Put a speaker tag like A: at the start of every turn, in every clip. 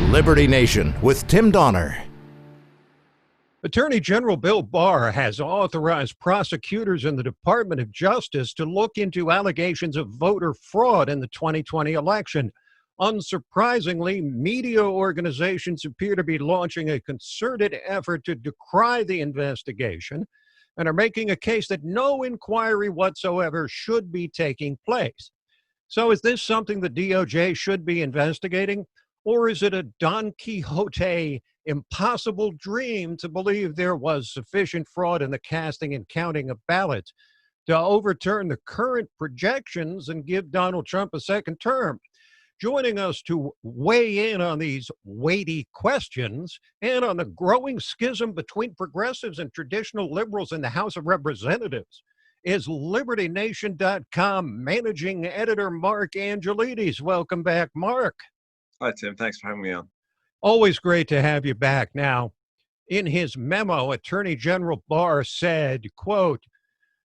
A: Liberty Nation with Tim Donner.
B: Attorney General Bill Barr has authorized prosecutors in the Department of Justice to look into allegations of voter fraud in the 2020 election. Unsurprisingly, media organizations appear to be launching a concerted effort to decry the investigation and are making a case that no inquiry whatsoever should be taking place. So is this something the DOJ should be investigating? Or is it a Don Quixote impossible dream to believe there was sufficient fraud in the casting and counting of ballots to overturn the current projections and give Donald Trump a second term? Joining us to weigh in on these weighty questions and on the growing schism between progressives and traditional liberals in the House of Representatives is LibertyNation.com managing editor Mark Angelides. Welcome back, Mark.
C: Hi, Tim. Thanks for having me on.
B: Always great to have you back. Now, in his memo, Attorney General Barr said, quote,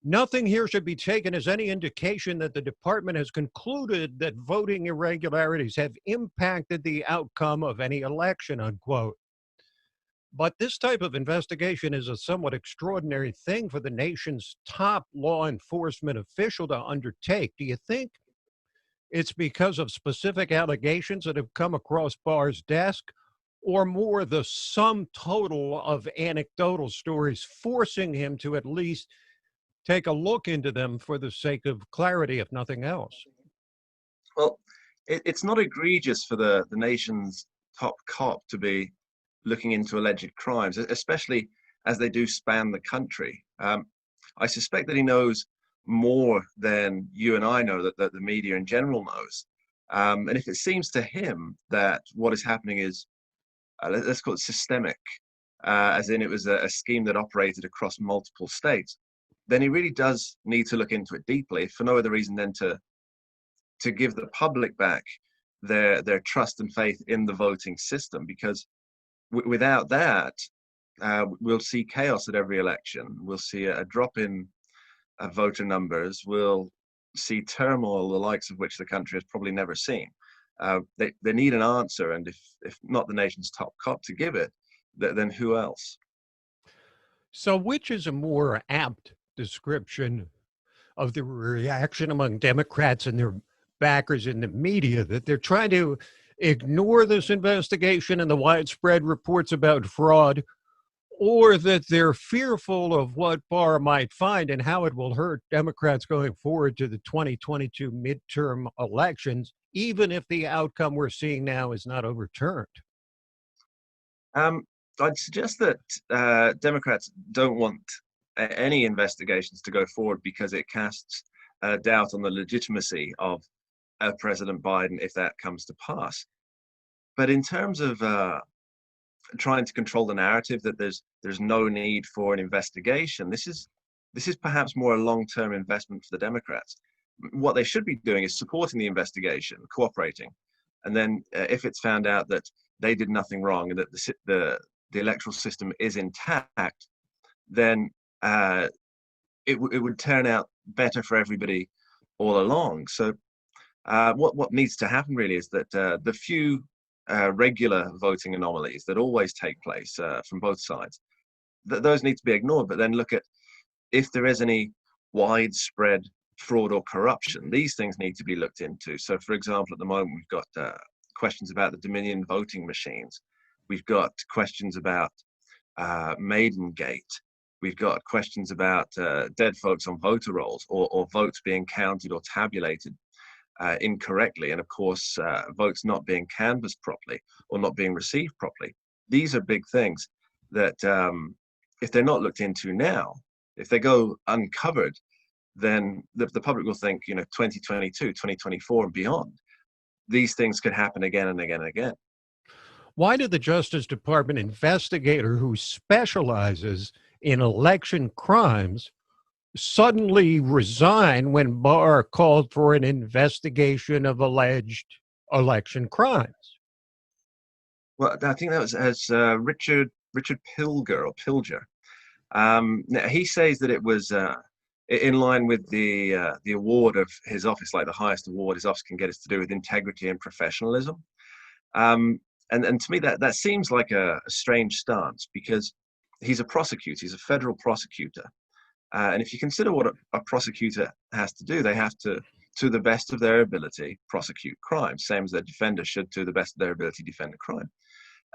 B: "Nothing here should be taken as any indication that the department has concluded that voting irregularities have impacted the outcome of any election," unquote. But this type of investigation is a somewhat extraordinary thing for the nation's top law enforcement official to undertake. Do you think it's because of specific allegations that have come across Barr's desk, or more the sum total of anecdotal stories forcing him to at least take a look into them for the sake of clarity, if nothing else?
C: Well, it's not egregious for the nation's top cop to be looking into alleged crimes, especially as they do span the country. I suspect that he knows more than you and I know, that the media in general knows. And if it seems to him that what is happening is, let's call it systemic, as in it was a scheme that operated across multiple states, then he really does need to look into it deeply, for no other reason than to give the public back their trust and faith in the voting system. Because without that, we'll see chaos at every election. We'll see a drop in voter numbers. We'll see turmoil, the likes of which the country has probably never seen. They need an answer, and if not the nation's top cop to give it, then who else?
B: So which is a more apt description of the reaction among Democrats and their backers in the media, that they're trying to ignore this investigation and the widespread reports about fraud, or that they're fearful of what Barr might find and how it will hurt Democrats going forward to the 2022 midterm elections, even if the outcome we're seeing now is not overturned?
C: I'd suggest that Democrats don't want any investigations to go forward because it casts doubt on the legitimacy of President Biden if that comes to pass. But in terms of trying to control the narrative that there's no need for an investigation, this is perhaps more a long-term investment for the Democrats. What they should be doing is supporting the investigation, cooperating, and then if it's found out that they did nothing wrong and that the electoral system is intact, then it would turn out better for everybody all along. So what needs to happen really is that the few regular voting anomalies that always take place from both sides, those need to be ignored, but then look at if there is any widespread fraud or corruption. These things need to be looked into. So for example, at the moment we've got questions about the Dominion voting machines. We've got questions about Maidengate. We've got questions about dead folks on voter rolls, or votes being counted or tabulated incorrectly, and of course votes not being canvassed properly or not being received properly. These are big things that if they're not looked into now, if they go uncovered, then the public will think, 2022, 2024 and beyond, these things could happen again and again and again.
B: Why did the Justice Department investigator who specializes in election crimes suddenly resign when Barr called for an investigation of alleged election crimes?
C: Well, I think that was as Richard Pilger. He says that it was in line with the award of his office, like the highest award his office can get, is to do with integrity and professionalism. And to me, that seems like a strange stance, because he's a prosecutor, he's a federal prosecutor. And if you consider what a prosecutor has to do, they have to the best of their ability, prosecute crime, same as their defender should, to the best of their ability, defend a crime.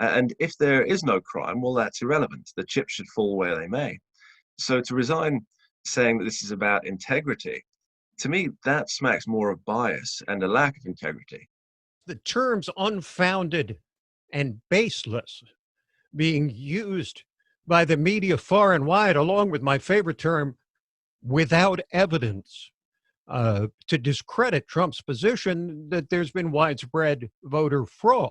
C: And if there is no crime, well, that's irrelevant. The chips should fall where they may. So to resign saying that this is about integrity, to me, that smacks more of bias and a lack of integrity.
B: The terms unfounded and baseless being used by the media far and wide, along with my favorite term, without evidence, to discredit Trump's position that there's been widespread voter fraud.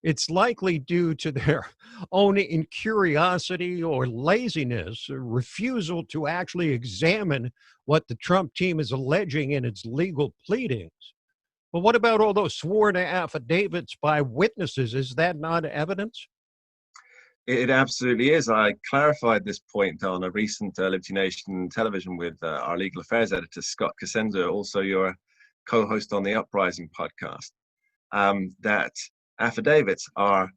B: It's likely due to their own incuriosity or laziness, or refusal to actually examine what the Trump team is alleging in its legal pleadings. But what about all those sworn affidavits by witnesses? Is that not evidence?
C: It absolutely is. I clarified this point on a recent Liberty Nation television with our legal affairs editor, Scott Cosenza, also your co-host on the Uprising podcast, that affidavits are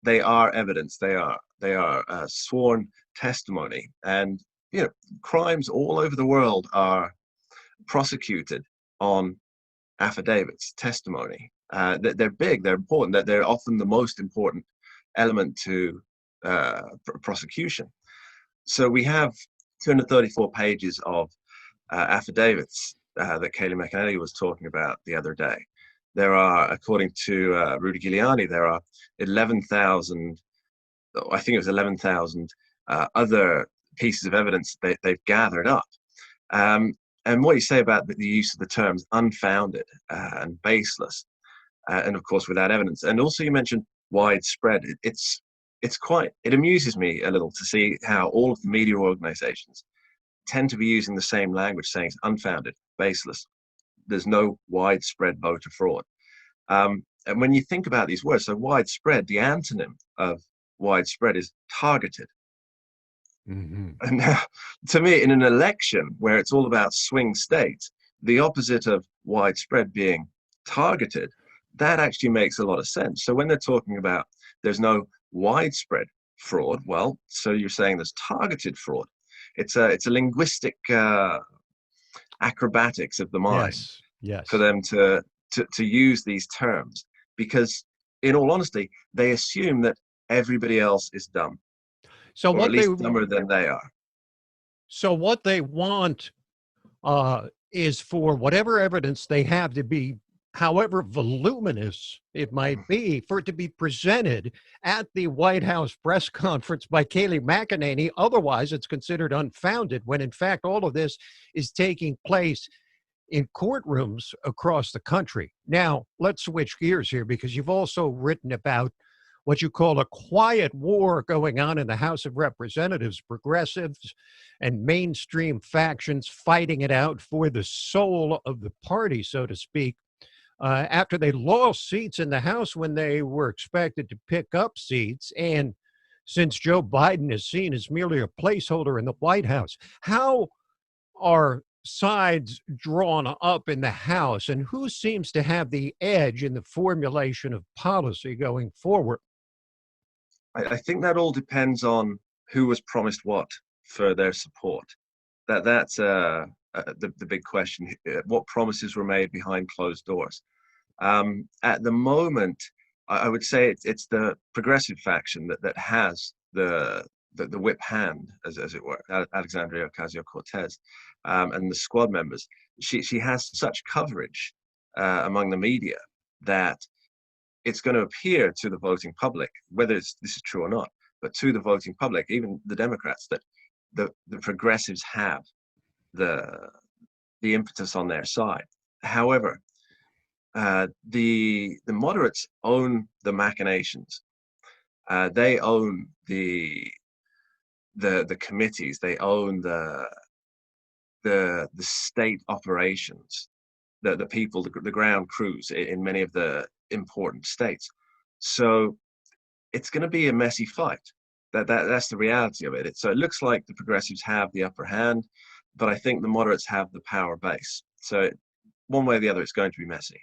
C: evidence. They are sworn testimony. And, crimes all over the world are prosecuted on affidavits, testimony. They're big, they're important, that they're often the most important element to prosecution. So we have 234 pages of affidavits that Kayleigh McEnany was talking about the other day. There are, according to Rudy Giuliani, there are 11,000, I think it was 11,000 other pieces of evidence they've gathered up. And what you say about the use of the terms unfounded and baseless, and of course without evidence. And also you mentioned widespread. It amuses me a little to see how all of the media organizations tend to be using the same language, saying it's unfounded, baseless. There's no widespread voter fraud. And when you think about these words, so widespread, the antonym of widespread is targeted.
B: Mm-hmm.
C: And now, to me, in an election where it's all about swing states, the opposite of widespread being targeted, that actually makes a lot of sense. So when they're talking about there's no widespread fraud, well, so you're saying there's targeted fraud. It's a linguistic acrobatics of the mind.
B: Yes.
C: For them to use these terms, because in all honesty, they assume that everybody else is dumb,
B: So
C: or at least dumber than they are.
B: So what they want is for whatever evidence they have to be, however voluminous it might be, for it to be presented at the White House press conference by Kayleigh McEnany. Otherwise, it's considered unfounded, when in fact all of this is taking place in courtrooms across the country. Now, let's switch gears here, because you've also written about what you call a quiet war going on in the House of Representatives, progressives and mainstream factions fighting it out for the soul of the party, so to speak, after they lost seats in the House when they were expected to pick up seats. And since Joe Biden is seen as merely a placeholder in the White House, how are sides drawn up in the House, and who seems to have the edge in the formulation of policy going forward?
C: I think that all depends on who was promised what for their support. That's the big question. What promises were made behind closed doors? At the moment, I would say it's the progressive faction that has the whip hand, as it were, Alexandria Ocasio-Cortez, and the squad members. She has such coverage among the media that it's going to appear to the voting public, whether this is true or not, but to the voting public, even the Democrats, that the progressives have the impetus on their side. However, the moderates own the machinations. They own the committees. They own the state operations, the people, the ground crews in many of the important states. So it's going to be a messy fight. That's the reality of it. So it looks like the progressives have the upper hand, but I think the moderates have the power base. So one way or the other, it's going to be messy.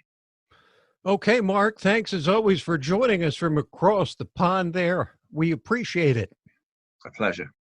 B: Okay, Mark, thanks as always for joining us from across the pond there. We appreciate it.
C: A pleasure.